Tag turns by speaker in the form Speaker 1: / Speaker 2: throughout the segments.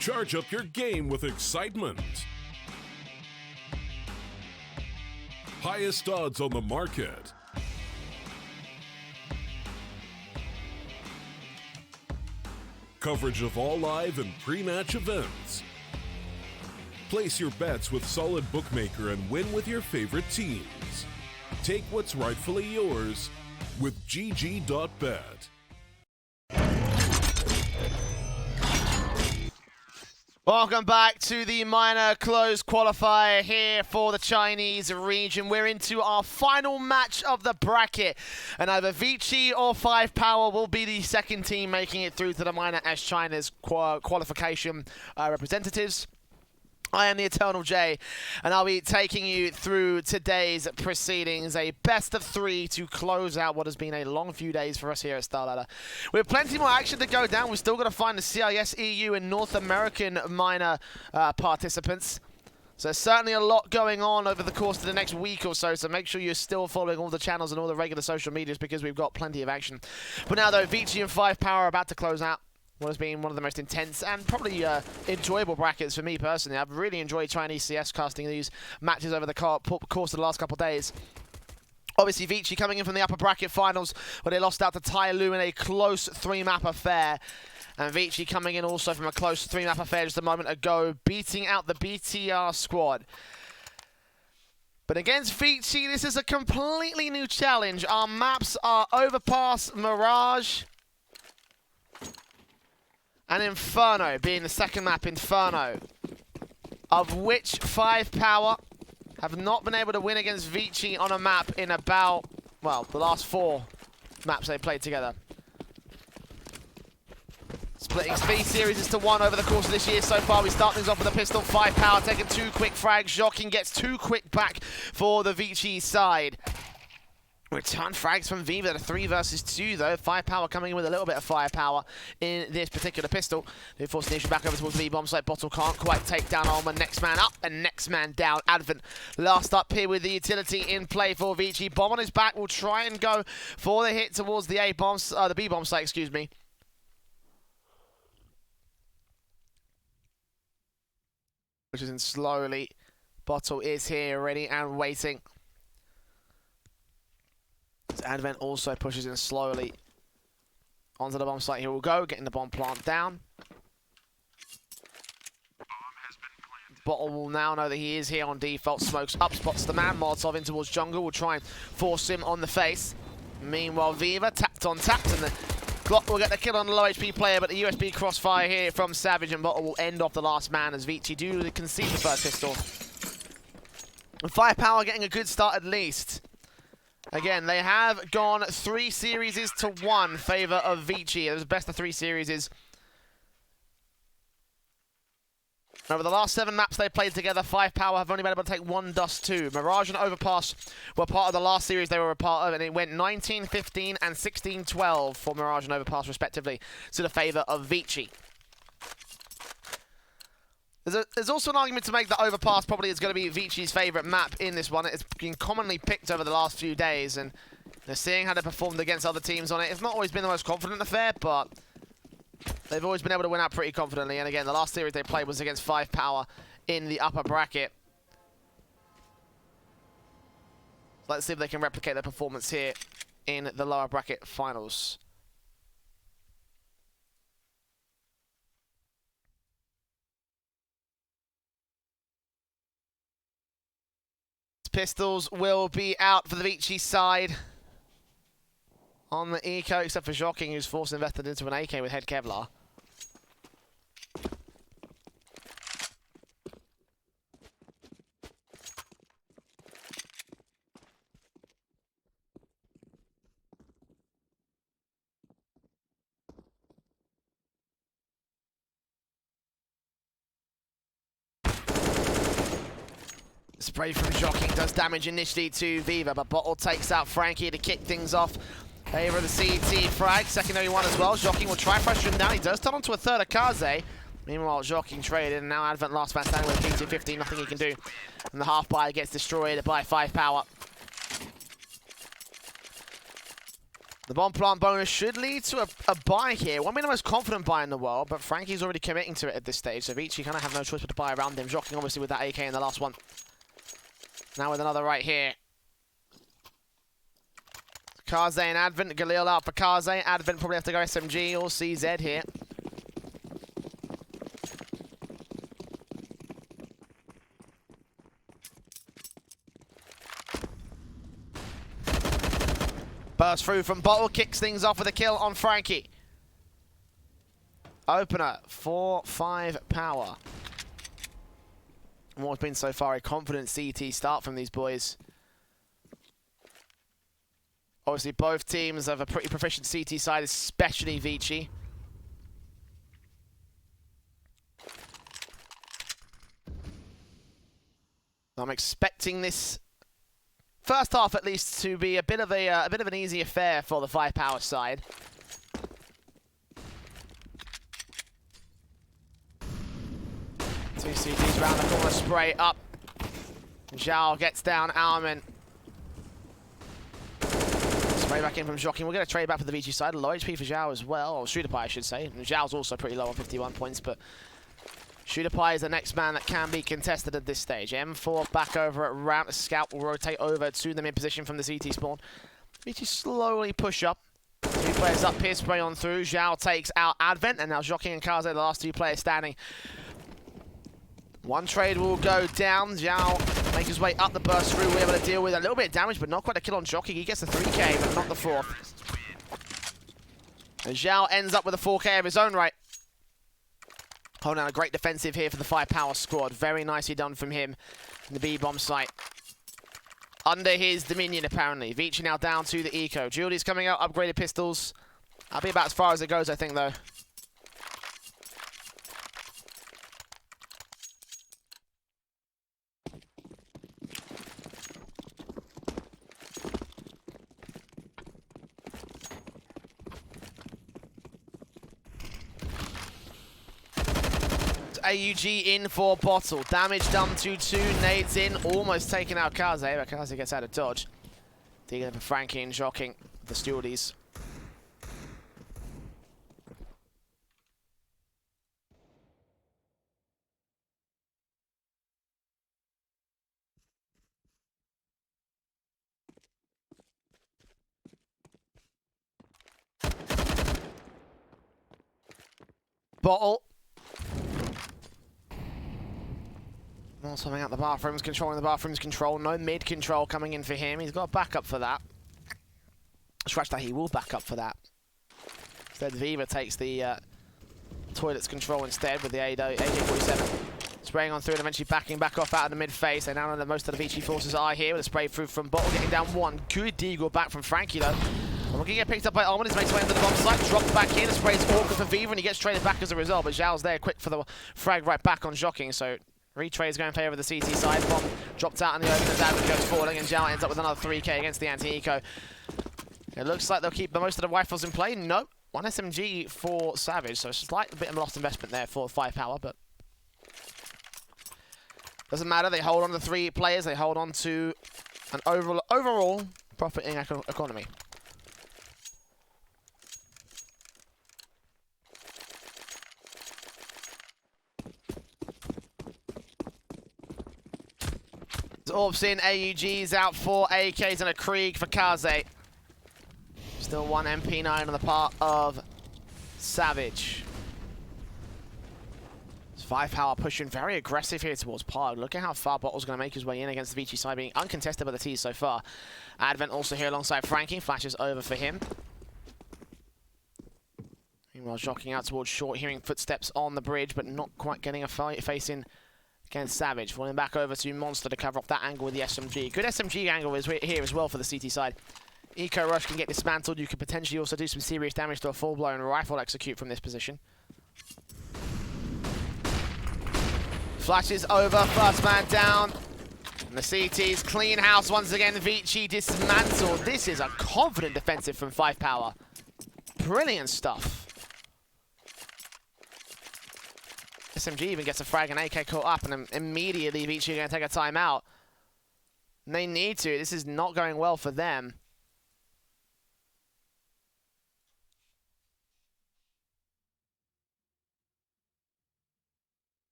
Speaker 1: Charge up your game with excitement. Highest odds on the market. Coverage of all live and pre-match events. Place your bets with Solid Bookmaker and win with your favorite teams. Take what's rightfully yours with GG.bet.
Speaker 2: Welcome back to the minor closed qualifier here for the Chinese region. We're into our final match of the bracket, and either Vici or 5Power will be the second team making it through to the minor as China's qualification representatives. I am the Eternal J, and I'll be taking you through today's proceedings, a best of 3 to close out what has been a long few days for us here at StarLadder. We have plenty more action to go down. We've still got to find the CIS, EU, and North American minor participants. So there's certainly a lot going on over the course of the next week or so make sure you're still following all the channels and all the regular social medias because we've got plenty of action. But now, though, Vici and 5Power are about to close out what has been one of the most intense and probably enjoyable brackets for me personally. I've really enjoyed Chinese CS casting these matches over the course of the last couple of days. Obviously, Vici coming in from the upper bracket finals where they lost out to Tai Lu in a close 3-map affair. And Vici coming in also from a close 3-map affair just a moment ago, beating out the BTR squad. But against Vici, this is a completely new challenge. Our maps are Overpass, Mirage, and Inferno, being the second map, Inferno, of which 5Power have not been able to win against Vici on a map in about, well, the last 4 maps they played together. Splitting 3 series to 1 over the course of this year so far. We start things off with a pistol. 5Power taking 2 quick frags. Joking gets 2 quick back for the Vici side. Return frags from Viva to 3 versus 2 though. 5Power coming in with a little bit of firepower in this particular pistol. They force the issue back over towards the B-bomb site. Bottle can't quite take down Alma. Next man up and next man down. Advent last up here with the utility in play for Vici. Bomb on his back will try and go for the hit towards the the B-bomb site, excuse me. Which is in slowly. Bottle is here ready and waiting. Advent also pushes in slowly onto the bomb site. Here we'll go, getting the bomb plant down. Bottle will now know that he is here on default. Smokes up, spots the man. Molotov in towards jungle. Will try and force him on the face. Meanwhile, Viva tapped on tapped, and the Glock will get the kill on the low HP player, but the USB crossfire here from Savage, and Bottle will end off the last man as Vici do concede the first pistol. And 5Power getting a good start at least. Again, they have gone 3 series to 1 favor of Vici. It was best of 3 series. Over the last 7 maps they played together, 5Power have only been able to take 1 dust 2. Mirage and Overpass were part of the last series they were a part of, and it went 19-15 and 16-12 for Mirage and Overpass respectively to the favor of Vici. There's also an argument to make that Overpass probably is going to be Vici's favourite map in this one. It's been commonly picked over the last few days, and seeing how they performed against other teams on it, it's not always been the most confident affair, but they've always been able to win out pretty confidently. And again, the last series they played was against 5Power in the upper bracket. So let's see if they can replicate their performance here in the lower bracket finals. Pistols will be out for the Vici side on the eco, except for Joking, who's forced invested into an AK with head Kevlar. Spray from Joking does damage initially to Viva, but Bottle takes out Frankie to kick things off. Over the CT frag, secondary one as well. Joking will try pressure him down. He does turn onto a third Akaze. Meanwhile, Joking traded, and now Advent last man standing with PT-15, nothing he can do. And the half buy gets destroyed by 5Power. The bomb plant bonus should lead to a buy here. Won't be the most confident buy in the world, but Frankie's already committing to it at this stage, so Vici kind of have no choice but to buy around him. Joking obviously with that AK in the last one. Now with another right here. Kaze and Advent. Galil out for Kaze. Advent probably have to go SMG or CZ here. Burst through from Bottle, kicks things off with a kill on Frankie. Opener for 5Power. And what's been so far a confident CT start from these boys. Obviously both teams have a pretty proficient CT side, especially Vici. I'm expecting this first half, at least, to be a bit of an easy affair for the 5Power side. Two CTs round the corner, spray up. Zhao gets down Alman. Spray back in from Joking. We'll get a trade back for the Vici side. Low HP for Zhao as well, or Shooter Pie, I should say. And Zhao's also pretty low on 51 points, but Shooter Pie is the next man that can be contested at this stage. M4 back over at ramp. Scout will rotate over to the mid position from the CT spawn. Vici slowly push up. Two players up here, spray on through. Zhao takes out Advent, and now Joking and Kaze, the last two players standing. One trade will go down. Zhao make his way up the burst through. We're able to deal with a little bit of damage, but not quite a kill on Joking. He gets the 3K, but not the 4th. And Zhao ends up with a 4K of his own right. Holding on a great defensive here for the 5Power squad. Very nicely done from him in the B-bomb site. Under his dominion, apparently. Vici now down to the eco. Julie's coming out, upgraded pistols. That'll be about as far as it goes, I think, though. AUG in for Bottle. Damage done to 2. Nades in. Almost taking out Kaze, but Kaze gets out of dodge. Digging for Frankie and Joking the Stewardies. Bottle. Something out the bathrooms, controlling the bathrooms control. No mid control coming in for him. He's got a backup for that. Scratch that, he will back up for that. Instead, Viva takes the toilets control instead with the AK-47. Spraying on through and eventually backing back off out of the mid phase. They now know that most of the Vici forces are here with a spray through from Bottle, getting down one. Good deagle back from Frankie though. And we're going to get picked up by Almond. He's makes his way into the bomb site. Drops back in. The spray's awkward for Viva and he gets traded back as a result. But Zhao's there quick for the frag right back on Joking. So retrade is going in favour of the CT side. Bomb dropped out in the open as Advent goes falling, and Zhao ends up with another 3K against the anti-eco. It looks like they'll keep most of the rifles in play. Nope. One SMG for Savage, so it's a slight bit of a lost investment there for 5Power, but doesn't matter. They hold on to 3 players. They hold on to an overall profiting economy. Orbs in, AUGs out, 4 AKs and a Krieg for Kaze. Still 1 MP9 on the part of Savage. 5Power pushing very aggressive here towards Park. Look at how far Bottle's going to make his way in against the Vici side, being uncontested by the T's so far. Advent also here alongside Frankie. Flashes over for him. Meanwhile, jockeying out towards Short, hearing footsteps on the bridge, but not quite getting a face in against Savage. Falling back over to Monster to cover off that angle with the SMG. Good SMG angle is here as well for the CT side. Eco Rush can get dismantled. You could potentially also do some serious damage to a full-blown rifle execute from this position. Flashes over, first man down. And the CT's clean house once again. Vici dismantled. This is a confident defensive from 5Power. Brilliant stuff. SMG even gets a frag and AK caught up, and immediately Vici are going to take a timeout. And they need to. This is not going well for them.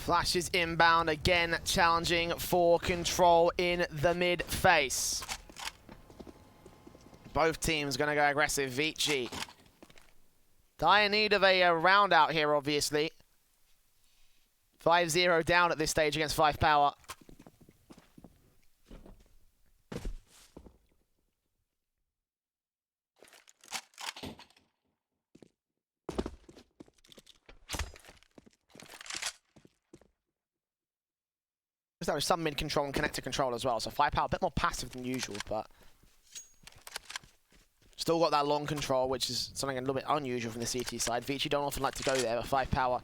Speaker 2: Flash is inbound again, challenging for control in the mid face. Both teams going to go aggressive. Vici. Dire need of a round out here, obviously. 5-0 down at this stage against 5Power. There was some mid control and connector control as well, so 5Power a bit more passive than usual, but still got that long control, which is something a little bit unusual from the CT side. Vici don't often like to go there, but 5Power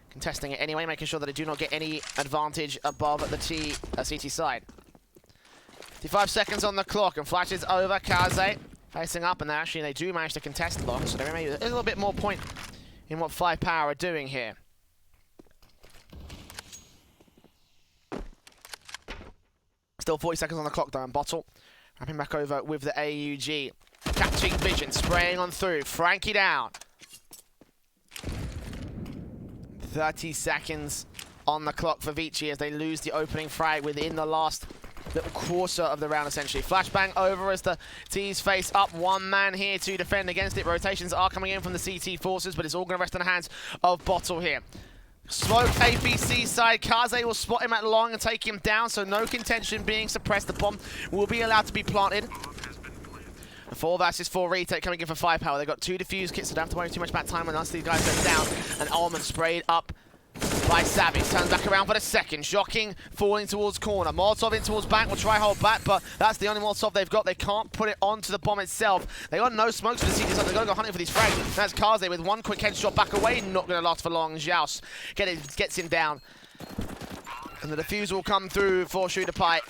Speaker 2: contesting it anyway, making sure that they do not get any advantage above the CT side. 55 seconds on the clock, and Flash is over. Kaze facing up, and they do manage to contest long, so there may be a little bit more point in what 5Power are doing here. Still 40 seconds on the clock though, and Bottle wrapping back over with the AUG. Catching vision, spraying on through. Frankie down. 30 seconds on the clock for Vici as they lose the opening frag within the last little quarter of the round, essentially. Flashbang over as the T's face up. One man here to defend against it. Rotations are coming in from the CT forces, but it's all going to rest in the hands of Bottle here. Smoke APC side. Kaze will spot him at long and take him down, so no contention being suppressed. The bomb will be allowed to be planted. 4 versus 4 retake coming in for 5Power. They've got 2 defuse kits, so don't have to worry too much about time once these guys go down. And Almond sprayed up by Savage. Turns back around for the second. Shocking, falling towards corner. Molotov in towards back. Will try hold back, but that's the only Molotov they've got. They can't put it onto the bomb itself. They got no smokes for the CT side. They've got to go hunting for these frags. That's Kaze with one quick headshot back away. Not going to last for long. Joust gets him down. And the defuse will come through for Shooter Pie.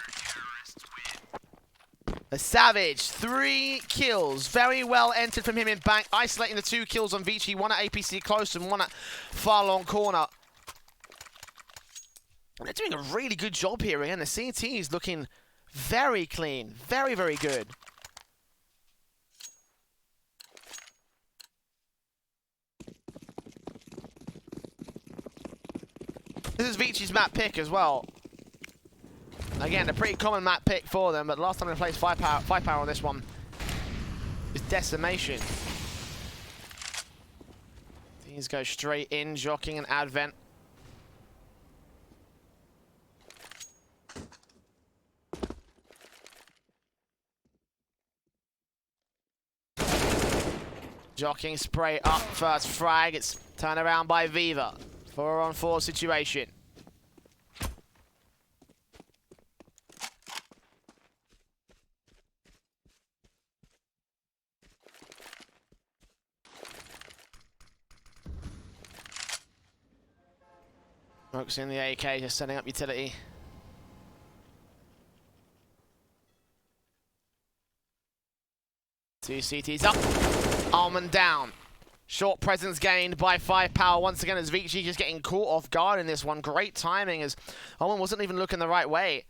Speaker 2: A Savage, 3 kills. Very well entered from him in back. Isolating the 2 kills on Vici. One at APC close and one at far long corner. And they're doing a really good job here again. The CT is looking very clean. Very, very good. This is Vici's map pick as well. Again, a pretty common map pick for them, but last time they played 5Power on this one is Decimation. These go straight in, Jockeying and Advent. Jockeying spray up, first frag. It's turned around by Viva. 4-on-4 situation. Smokes in the AK, just setting up utility. Two CTs up. Almond down. Short presence gained by 5Power once again as Vici just getting caught off guard in this one. Great timing as Almond wasn't even looking the right way.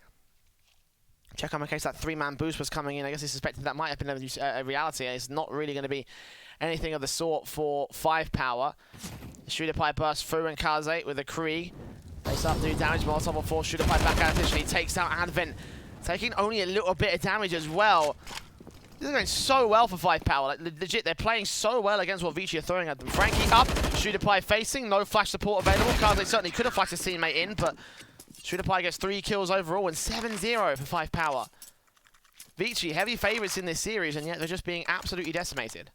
Speaker 2: Check on in case that 3-man boost was coming in. I guess he suspected that might have been a reality. It's not really going to be anything of the sort for 5Power. Shooter Pie bursts through and Kaze with a Krieg. Face up, do damage. Molotov will force Shooter Pie back out efficiently. Takes out Advent, taking only a little bit of damage as well. This is going so well for 5Power. Like, legit, they're playing so well against what Vici are throwing at them. Frankie up, Shooter Pie facing, no flash support available. Kaze certainly could have flashed his teammate in, but Shooter Pie gets 3 kills overall and 7-0 for 5Power. Vici, heavy favourites in this series, and yet they're just being absolutely decimated.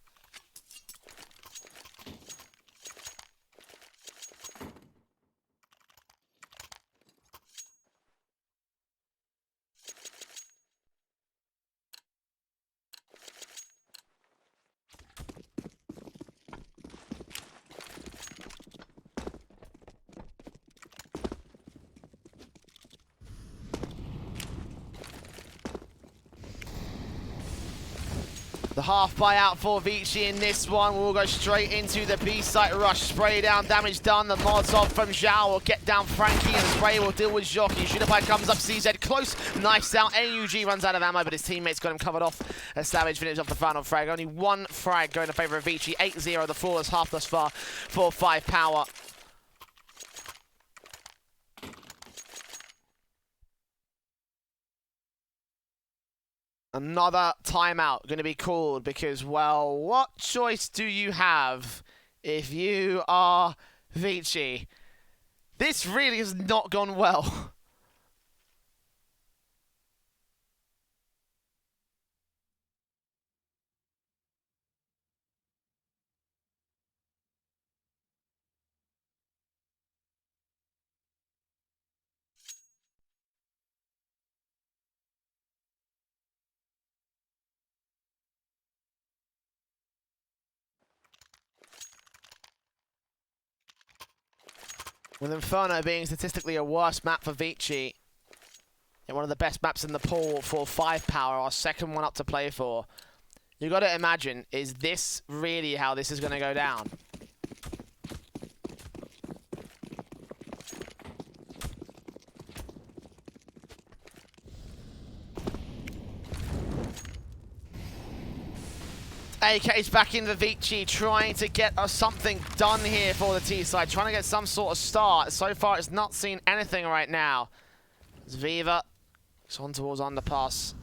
Speaker 2: The half buyout for Vici in this one. We'll go straight into the B-site rush. Spray down, damage done. The Molotov from Zhao will get down Frankie, and the spray will deal with Jockey. Shooter Pie comes up, CZ close, knifes out. AUG runs out of ammo, but his teammates got him covered off as Savage finishes off the final frag. Only 1 frag going in favour of Vici. 8-0, the flawless half thus far for 5Power. Another timeout going to be called because, well, what choice do you have if you are Vici? This really has not gone well. With Inferno being statistically a worse map for Vici, and one of the best maps in the pool for 5Power, our second one up to play for. You got to imagine, is this really how this is going to go down? AK's back in the Vici, trying to get something done here for the T-side, trying to get some sort of start. So far, it's not seen anything right now. It's Viva. It's on towards underpass.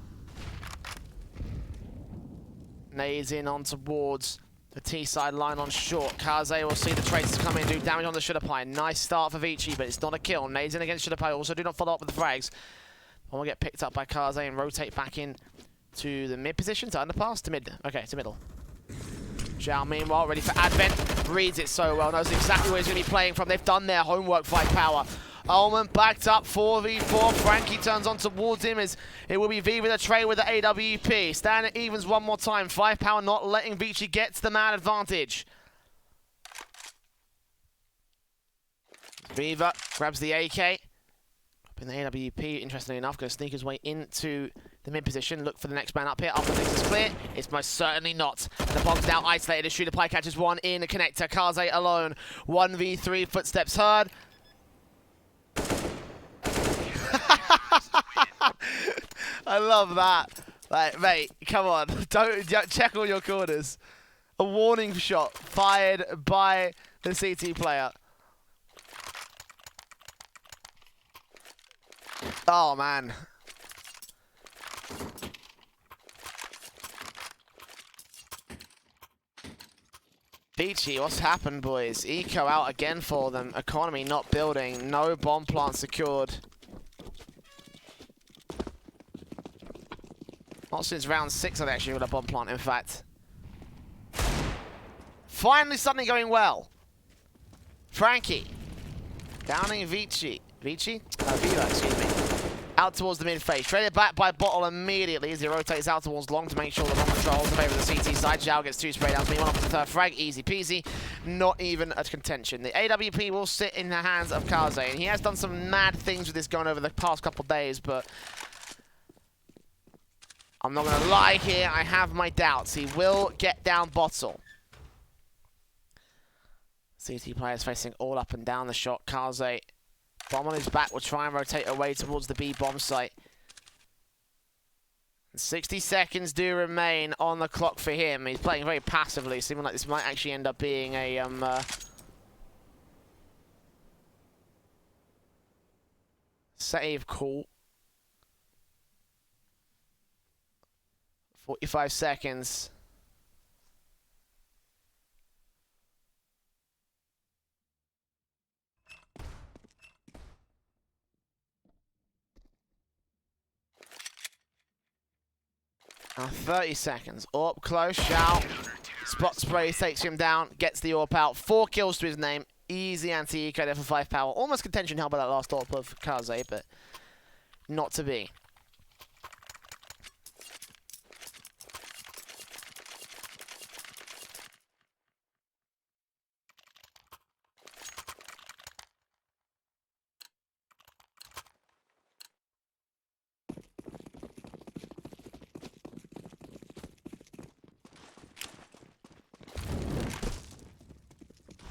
Speaker 2: Nades in on towards the T-side line on short. Kaze will see the traces come in, do damage on the Shudapie. Nice start for Vici, but it's not a kill. Nades in against Shudapie. Also do not follow up with the frags. One will get picked up by Kaze and rotate back in to the mid position, to underpass, to mid. Okay, to middle. Zhao, meanwhile, ready for Advent. Reads it so well, knows exactly where he's going to be playing from. They've done their homework, 5Power. Ullman backed up 4v4. Frankie turns on towards him as it will be V with a trade with the AWP. Stand at evens one more time. 5Power not letting Vici get to the man advantage. Viva grabs the AK. In the AWP, interestingly enough, going to sneak his way into the mid position. Look for the next man up here. After things is clear, it's most certainly not. And the Bog's now isolated. The Shudapie catches one in the connector. Kaze alone. 1v3, footsteps heard. I love that. Like, mate, come on. Don't check all your corners. A warning shot fired by the CT player. Oh, man. Vici, what's happened, boys? Eco out again for them. Economy not building. No bomb plant secured. Not since round 6 I've actually got a bomb plant, in fact. Finally something going well. Frankie. Downing Vici. Vici? Viva, excuse me. Out towards the mid phase. Traded back by Bottle immediately as he rotates out towards long to make sure the long controls in favour of the CT side. Zhao gets 2 spray downs. Me one off the third frag. Easy peasy. Not even a contention. The AWP will sit in the hands of Kaze, and he has done some mad things with this gun over the past couple of days, but I'm not going to lie here. I have my doubts. He will get down Bottle. CT players facing all up and down the shot. Kaze, bomb on his back, will try and rotate away towards the B bomb site. 60 seconds do remain on the clock for him. He's playing very passively, seeming like this might actually end up being a save call. 45 seconds. Now 30 seconds. Up close, Zhao. Spot spray takes him down, gets the AWP out. 4 kills to his name. Easy anti-eco there for 5Power. Almost contention held by that last AWP of Kaze, but not to be.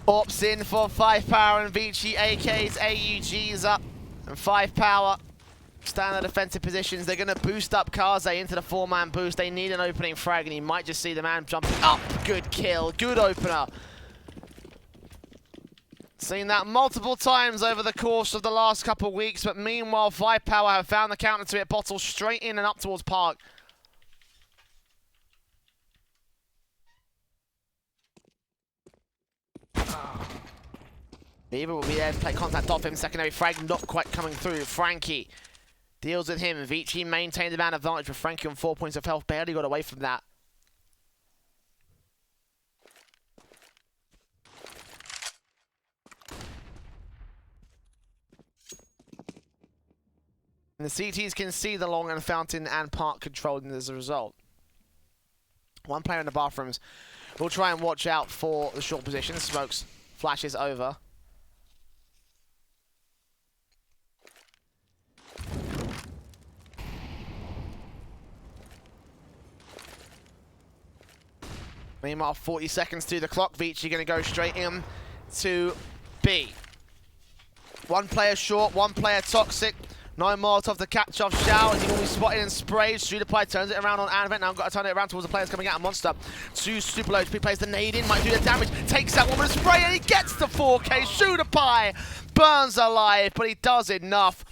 Speaker 2: AWP's in for 5Power and Vici. AK's AUG's up. And 5Power stand in the defensive positions. They're going to boost up Kaze into the 4-man boost. They need an opening frag, and he might just see the man jumping up. Good kill. Good opener. Seen that multiple times over the course of the last couple of weeks, but meanwhile, 5Power have found the counter to it. Bottle straight in and up towards Park. Viva will be there to play contact off him. Secondary frag not quite coming through. Frankie deals with him. Vici maintained the man advantage with Frankie on 4 points of health. Barely got away from that. And the CTs can see the long and fountain and park controlled as a result. One player in the bathrooms will try and watch out for the short position. Smokes flashes over. Meanwhile, 40 seconds to the clock. Vici going to go straight in to B. One player short, one player toxic. No Molotov to catch off Xiao as he will be spotted and sprayed. Pie turns it around on Advent. Now got to turn it around towards the players coming out of Monster. Two super low HP plays the nade in, might do the damage. Takes that one with a spray and he gets the 4K. Pie burns alive, but he does enough.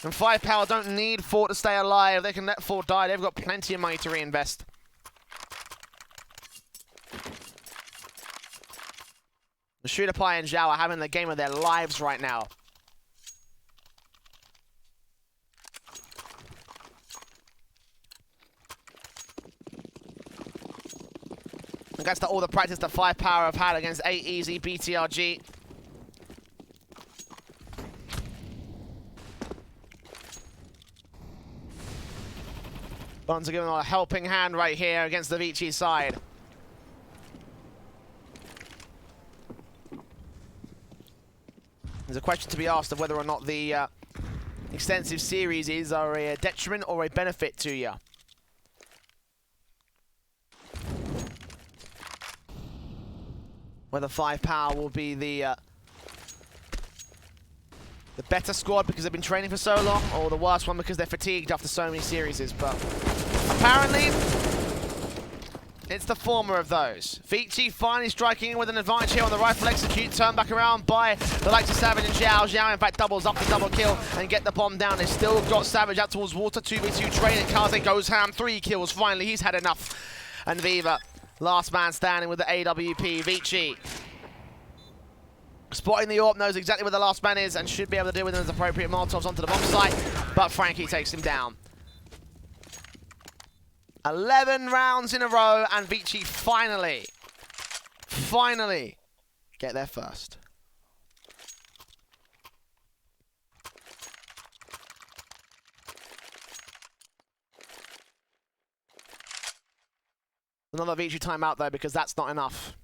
Speaker 2: And 5Power don't need 4 to stay alive. They can let 4 die. They've got plenty of money to reinvest. The Pie and Zhao are having the game of their lives right now. And that's all the practice that 5Power have had against 8 Easy BTRG. Bonds are giving a helping hand right here against the Vici side. There's a question to be asked of whether or not the extensive series is a detriment or a benefit to you. Whether 5Power will be the better squad because they've been training for so long, or the worst one because they're fatigued after so many series. But apparently, it's the former of those. Vici finally striking in with an advantage here on the rifle execute. Turned back around by the likes of Savage and Zhao. Zhao, in fact, doubles up the double kill and get the bomb down. They've still got Savage out towards water. 2v2 training. Kaze goes ham. 3 kills. Finally, he's had enough. And Viva, last man standing with the AWP. Vici spotting the AWP, knows exactly where the last man is and should be able to deal with him as appropriate. Molotovs onto the bomb site, but Frankie takes him down. 11 rounds in a row, and Vici finally get there first. Another Vici timeout though, because that's not enough.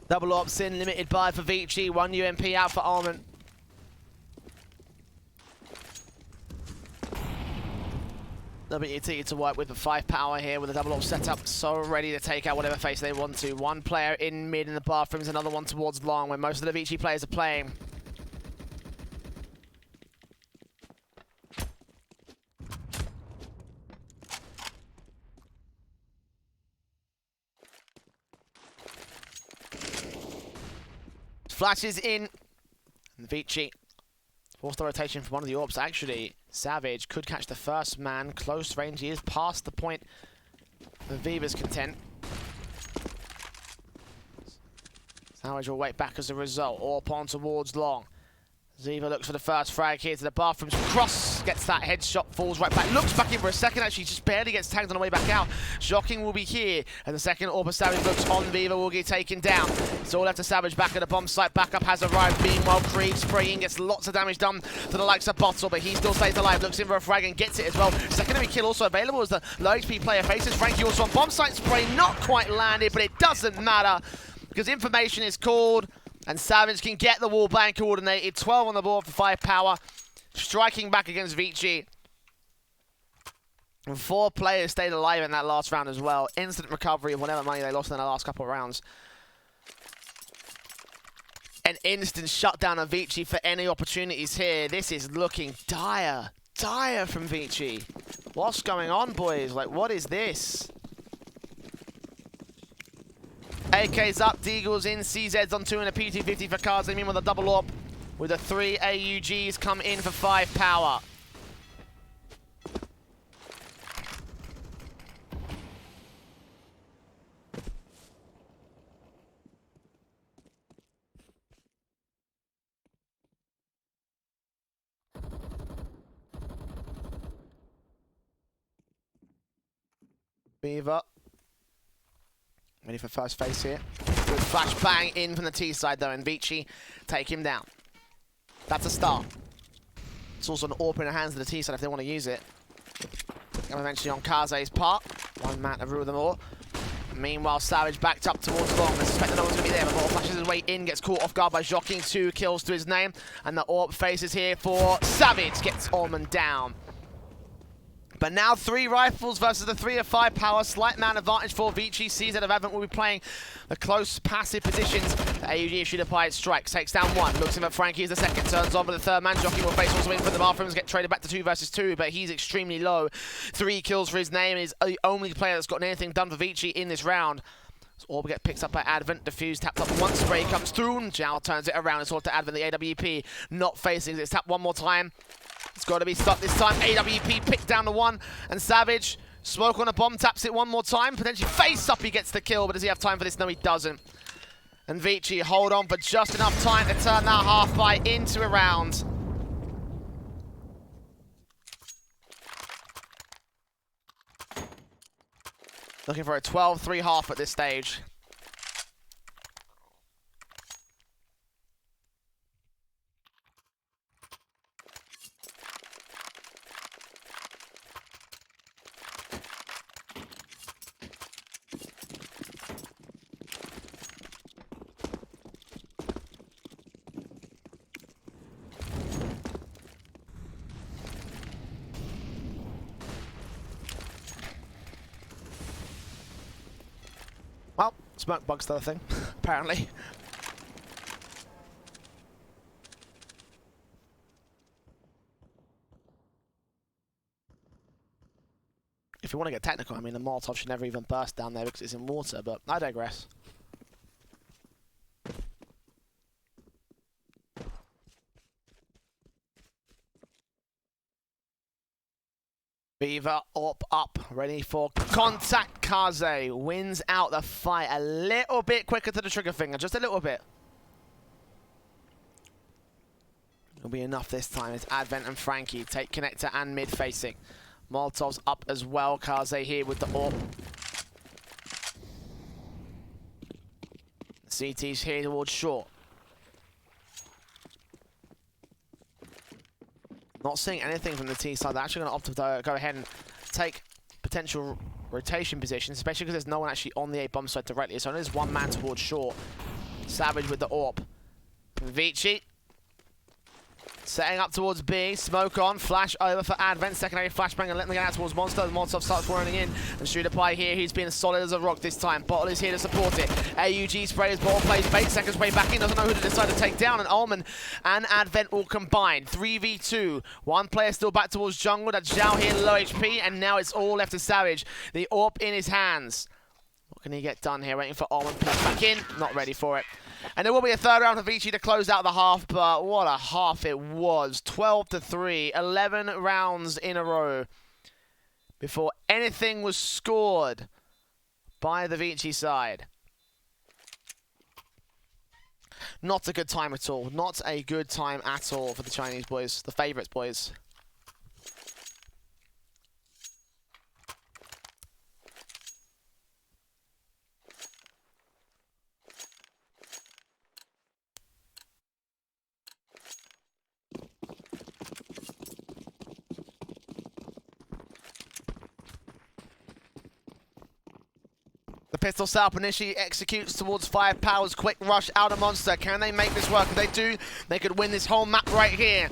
Speaker 2: Double ops in, limited buy for Vici, 1 UMP out for Almond. WT to work with the 5Power here with a double op setup, so ready to take out whatever face they want to. One player in mid in the bathrooms, another one towards long, where most of the Vici players are playing. Flashes in, and Vici forced the rotation from one of the orbs. Actually, Savage could catch the first man. Close range, he is past the point for Viva's content. Savage will wait back as a result. Orp on towards long. Ziva looks for the first frag here to the bathrooms. Cross Savage gets that headshot, falls right back, looks back in for a second, actually just barely gets tagged on the way back out. Shocking will be here, and the second Overpass Savage looks on Viva will get taken down. It's all left to Savage back at the bomb site. Backup has arrived. Meanwhile, Creed spraying, gets lots of damage done to the likes of Bottle, but he still stays alive. Looks in for a frag and gets it as well. Secondary kill also available as the low HP player faces Frankie also on bomb site spray. Not quite landed, but it doesn't matter because information is called and Savage can get the wall bang coordinated. 12 on the board for 5Power. Striking back against Vici. And 4 players stayed alive in that last round as well. Instant recovery of whatever money they lost in the last couple of rounds. An instant shutdown of Vici for any opportunities here. This is looking dire. Dire from Vici. What's going on, boys? Like, what is this? AK's up, Deagle's in, CZ's on 2 and a P250 for cards. They mean with a double AWP. With the 3 AUGs come in for 5Power. Beaver. Ready for first face here. Good flash bang in from the T side though, and Vici take him down. That's a start. It's also an AWP in the hands of the T side if they want to use it. And eventually on Kaze's part. One man to rule them all. Meanwhile, Savage backed up towards long. I suspect that no one's going to be there before flashes his way in, gets caught off guard by Joking. 2 kills to his name. And the AWP faces here for Savage. Gets Allman down. But now 3 rifles versus the 3 of 5Power. Slight man advantage for Vici. CZ of Advent will be playing the close passive positions. The AUG issued a pied strike. Takes down 1. Looks in at Frankie as the second. Turns on with the 3rd man. Jockey will face also in for the bathrooms. Get traded back to 2 versus 2. But he's extremely low. 3 kills for his name. He's the only player that's gotten anything done for Vici in this round. So Orb gets picked up by Advent. Diffuse tapped up once. Spray comes through. And Zhao turns it around. It's all to Advent. The AWP not facing. It's tapped one more time. It's got to be stuck this time. AWP picked down to 1. And Savage, smoke on a bomb, taps it one more time. Potentially face up, he gets the kill. But does he have time for this? No, he doesn't. And Vici hold on for just enough time to turn that half fight into a round. Looking for a 12-3 half at this stage. Well, smoke bug's the other thing, apparently. If you want to get technical, I mean, the Molotov should never even burst down there because it's in water, but I digress. Beaver up, ready for contact. Kaze wins out the fight a little bit quicker to the trigger finger, just a little bit. It'll be enough this time. It's Advent and Frankie take connector and mid facing. Molotov's up as well. Kaze here with the AWP. CT's here towards short. Not seeing anything from the T side. They're actually going to opt to go ahead and take potential rotation positions, especially because there's no one actually on the A bomb side directly. So there's one man towards short. Savage with the AWP. Vici setting up towards B. Smoke on. Flash over for Advent. Secondary flashbang and letting them get out towards Monster. Monster starts running in. And Shooter Pie here. He's been as solid as a rock this time. Bottle is here to support it. AUG sprays. Bottle plays bait. Second spray back in. Doesn't know who to decide to take down. And Ullman and Advent will combine. 3v2. One player still back towards jungle. That's Zhao here, low HP. And now it's all left to Savage. The AWP in his hands. What can he get done here? Waiting for Ullman. Push back in. Not ready for it. And there will be a 3rd round for Vici to close out the half, but what a half it was. 12-3, 11 rounds in a row before anything was scored by the Vici side. Not a good time at all. Not a good time at all for the Chinese boys, the favourites boys. pistol setup initially executes towards 5Power's quick rush out of Monster. Can they make this work? If they do, they could win this whole map right here.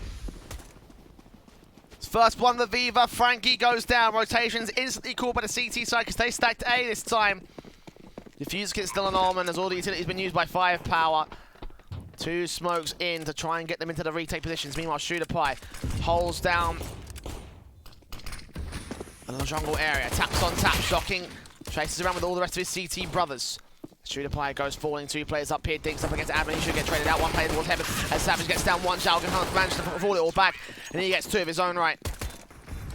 Speaker 2: First one, the Viva. Frankie goes down. Rotations instantly called by the CT side because they stacked A this time. Diffuse kit's still an Almond as all the utility's been used by 5Power. 2 smokes in to try and get them into the retake positions. Meanwhile, Shooter Pie holds down in the jungle area. Taps on tap, shocking. Chases around with all the rest of his CT brothers. Shooter Pie goes falling. 2 players up here. Digs up against Admin. He should get traded out. 1 player towards Heaven. As Savage gets down 1, Jalgan manages to fall it all back. And he gets 2 of his own right.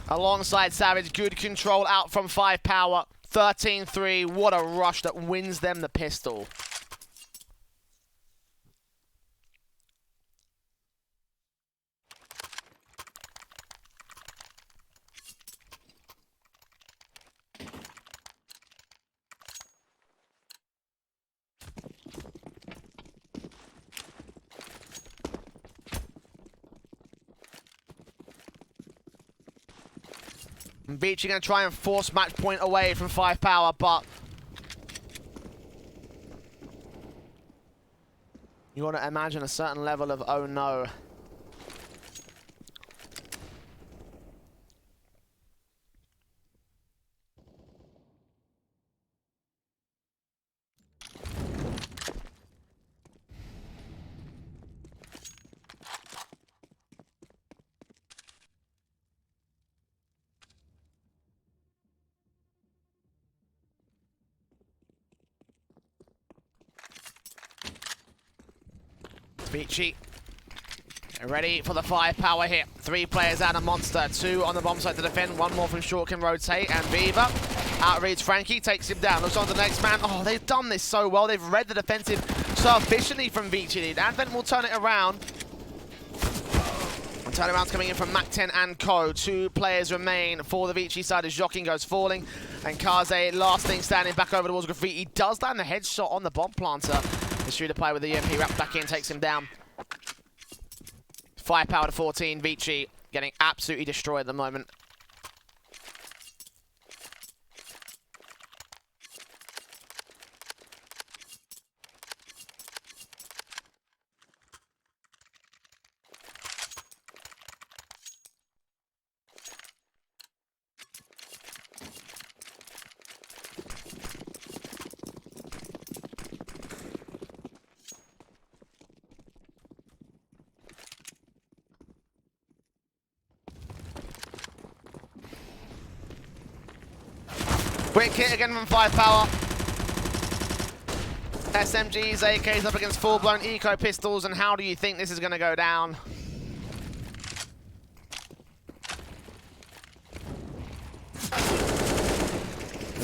Speaker 2: Alongside Savage, good control out from 5Power. 13-3. What a rush that wins them the pistol. Vici going to try and force match point away from 5Power, but you want to imagine a certain level of oh no. Vici ready for the 5Power hit. 3 players out of Monster, 2 on the bomb side to defend, 1 more from Short can rotate, and Viva outreads Frankie, takes him down, looks on to the next man. Oh, they've done this so well. They've read the defensive so efficiently from Vici. Advent will turn it around. And turnaround's coming in from Mac-10 and Co. 2 players remain for the Vici side as Jokin goes falling, and Kaze, last thing standing back over towards Graffiti. He does land the headshot on the bomb planter. The Shooter Pie with the EMP wrapped back in, takes him down. 5Power to 14, Vici getting absolutely destroyed at the moment. Quick hit again from 5Power. SMGs, AKs up against full-blown eco pistols, and how do you think this is going to go down?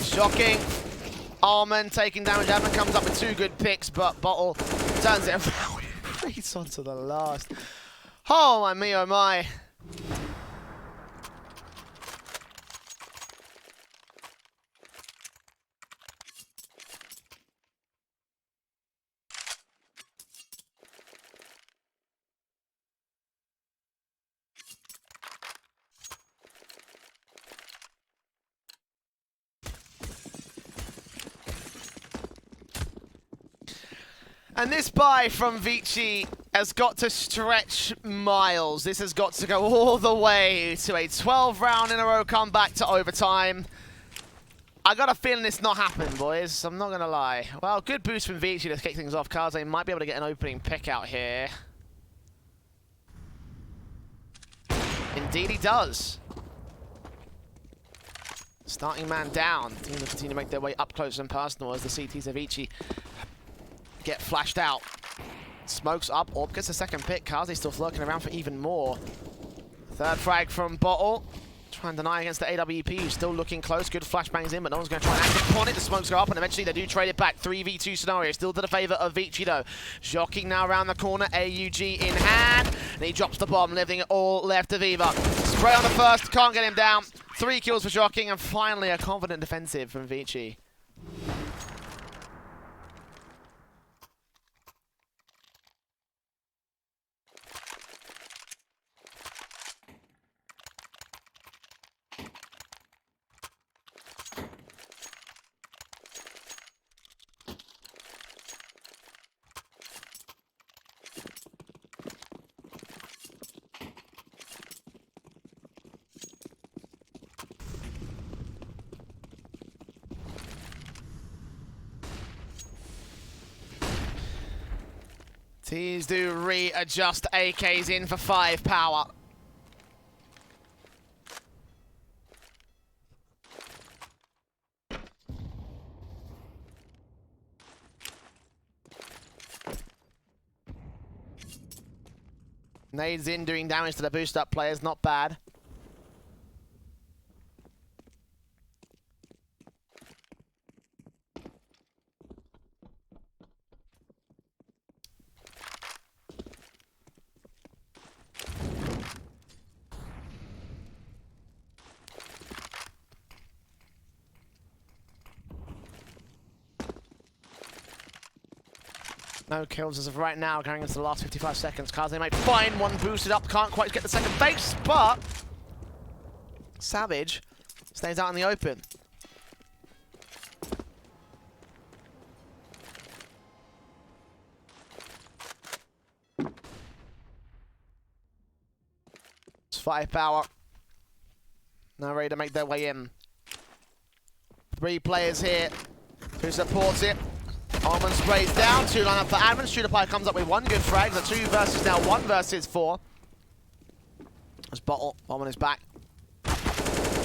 Speaker 2: Shocking. Almond taking damage. Almond comes up with 2 good picks, but Bottle turns it around. Race on to the last. Oh my me, oh my. And this buy from Vici has got to stretch miles. This has got to go all the way to a 12-round-in-a-row comeback to overtime. I got a feeling it's not happening, boys. I'm not going to lie. Well, good boost from Vici to kick things off. Kaze might be able to get an opening pick out here. Indeed he does. Starting man down. Team will continue to make their way up close and personal as the CTs of Vici get flashed out. Smokes up. Orb gets a second pick. Kaze still lurking around for even more. 3rd frag from Bottle. Try and deny against the AWP, who's still looking close. Good flashbangs in, but no one's going to try and act upon it. The smokes go up, and eventually they do trade it back. 3v2 scenario, still to the favor of Vici, though. Jockey now around the corner, AUG in hand, and he drops the bomb, leaving it all left to Viva. Spray on the first, can't get him down. 3 kills for Jockey, and finally a confident defensive from Vici. These do readjust AKs in for 5Power. Nades in, doing damage to the boost up players, not bad. No kills as of right now, going into the last 55 seconds. Kaze might find one boosted up, can't quite get the second base, but Savage stays out in the open. It's 5Power. Now ready to make their way in. 3 players here. Who supports it? Almond sprays down, 2 line up for Admin. StarLadder comes up with 1 good frag. The 2 versus now 1 versus 4. There's Bottle. Almond is back.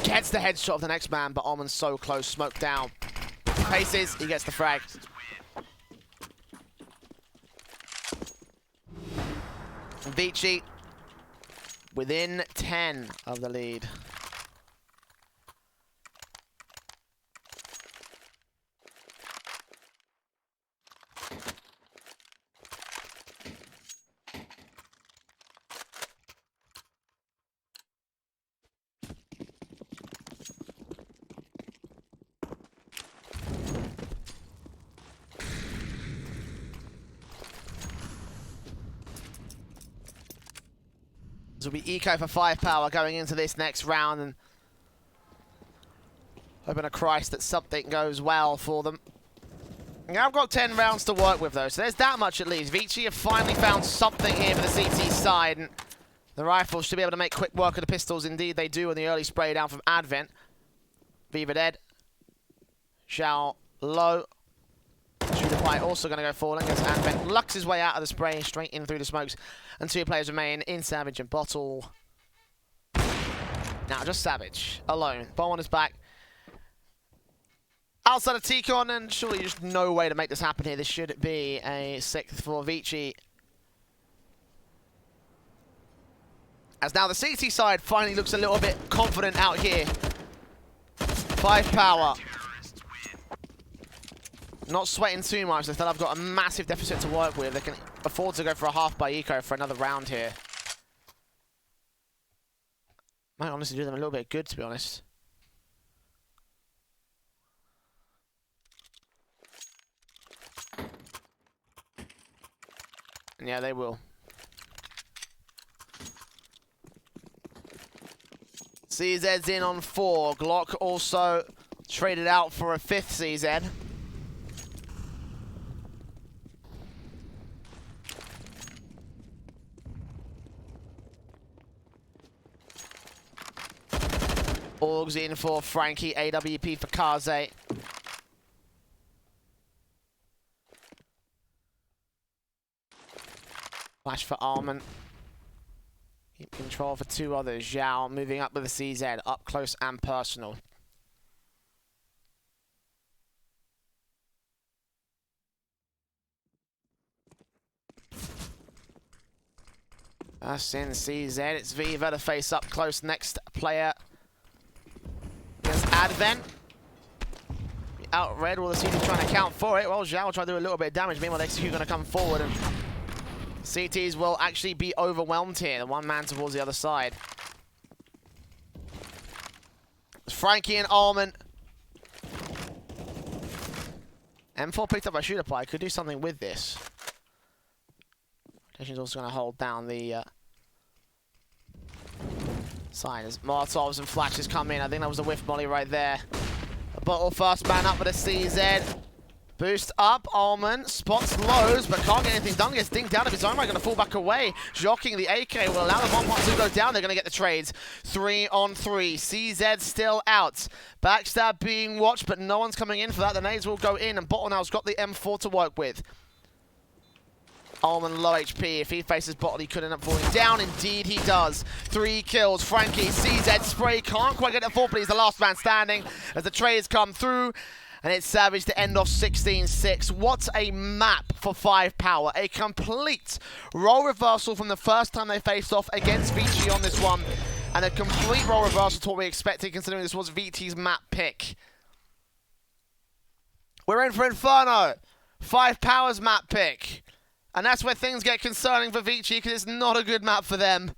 Speaker 2: Gets the headshot of the next man, but Almond's so close. Smoke down. Paces, he gets the frag. Vici within 10 of the lead. This will be eco for 5Power going into this next round, and hoping to Christ that something goes well for them. Now I've got 10 rounds to work with though, so there's that much at least. Vici have finally found something here for the CT side, and the rifles should be able to make quick work of the pistols. Indeed they do in the early spray down from Advent. Viva dead. Xiao low. StarLadder also going to go falling as Advent lucks his way out of the spray, straight in through the smokes. And 2 players remain in Savage and Bottle. Now just Savage alone. Bomb is back. Outside of T-Con, and surely just no way to make this happen here. This should be a 6th for Vici. As now the CT side finally looks a little bit confident out here. 5Power. Not sweating too much. They feel I've got a massive deficit to work with. They can afford to go for a half by eco for another round here. Might honestly do them a little bit good, to be honest. And yeah, they will. CZ's in on 4. Glock also traded out for a 5th CZ. Orgs in for Frankie, AWP for Kaze. Flash for Almond. Keep control for 2 others. Zhao moving up with the CZ, up close and personal. That's in CZ. It's Viva to face up close. Next player. Advent. Out red, will the CT trying to account for it? Well, Zhao will try to do a little bit of damage. Meanwhile, the Execute going to come forward, and CTs will actually be overwhelmed here. The 1 man towards the other side. Frankie and Almond. M4 picked up by StarLadder. Could do something with this. Rotation's also going to hold down the sign as Molotovs and flashes come in. I think that was a whiff molly right there. A Bottle first man up with a CZ. Boost up, Almond spots lows, but can't get anything done. Gets dinged down of his own right, going to fall back away. Jocking the AK will allow the bomb part to go down. They're going to get the trades. 3 on 3. CZ still out. Backstab being watched, but no one's coming in for that. The nades will go in, and Bottle now's got the M4 to work with. Ullman low HP. If he faces bottle, he could end up falling down. Indeed, he does. 3 kills. Frankie, CZ spray. Can't quite get the 4, but he's the last man standing as the trades come through. And it's Savage to end off 16-6. What a map for 5Power. A complete role reversal from the first time they faced off against Vici on this one. And a complete role reversal to what we expected, considering this was Vici's map pick. We're in for Inferno. 5Power's map pick. And that's where things get concerning for Vici, because it's not a good map for them.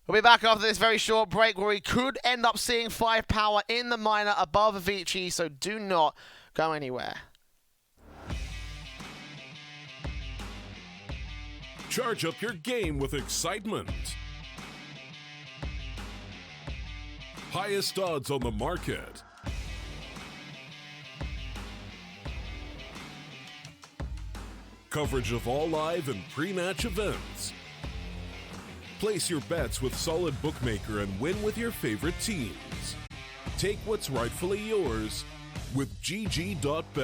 Speaker 2: We'll be back after this very short break where we could end up seeing 5Power in the minor above Vici, so do not go anywhere.
Speaker 1: Charge up your game with excitement. Highest odds on the market. Coverage of all live and pre-match events. Place your bets with Solid Bookmaker and win with your favorite teams. Take what's rightfully yours with GG.bet.